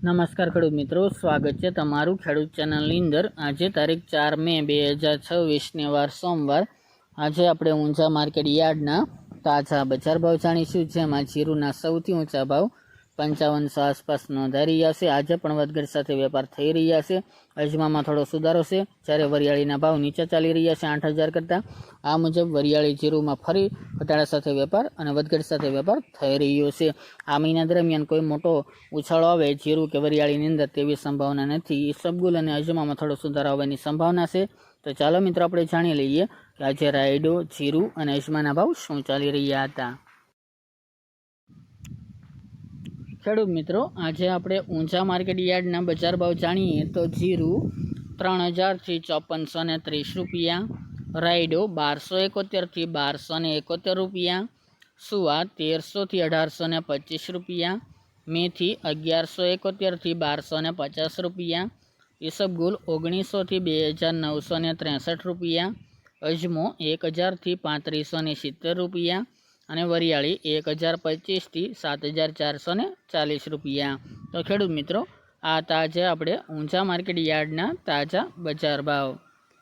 નમસ્કાર ખેડૂત મિત્રો, સ્વાગત છે તમારું ખેડૂત ચેનલની અંદર। આજે તારીખ 4 મે 2026 વાર સોમવાર। આજે આપણે ઊંઝા માર્કેટ યાર્ડના તાજા બજાર ભાવ જાણીશું, જેમાં જીરુના સૌથી ઊંચા ભાવ 5500 આસપાસ નોંધાઈ રહ્યા છે। આજે પણ વધઘટ સાથે વેપાર થઈ રહ્યા છે। અજમામાં થોડો સુધારો છે, જ્યારે વરિયાળીના ભાવ નીચે ચાલી રહ્યા છે 8000 કરતાં। આ મુજબ વરિયાળી જીરુમાં ફરી ઘટાડા સાથે વેપાર અને વધઘટ સાથે વેપાર થઈ રહ્યો છે। આ મહિના દરમિયાન કોઈ મોટો ઉછાળો આવે જીરું કે વરિયાળીની અંદર તેવી સંભાવના નથી। ઈસબગુલ અને અજમામાં થોડો સુધારો આવવાની સંભાવના છે। તો ચાલો મિત્રો, આપણે જાણી લઈએ કે આજે રાયડો, જીરું અને અજમાના ભાવ શું ચાલી રહ્યા હતા। ખેડૂત મિત્રો, આજે આપણે ઊંઝા માર્કેટ યાર્ડના બજાર ભાવ જાણીએ તો જીરું 3000 થી 5430 રૂપિયા, રાયડો 1271 થી 1271 રૂપિયા, સુવા 1300 થી 1825 રૂપિયા, મેથી 1171 થી 1250 રૂપિયા, ઈસબગુલ 1900 થી 2963 રૂપિયા, અજમો 1000 થી 3570 રૂપિયા અને વરિયાળી 1025 થી 7440 રૂપિયા। તો ખેડૂત મિત્રો, આ તાજા આપણે ઊંઝા માર્કેટ યાર્ડના તાજા બજાર ભાવ।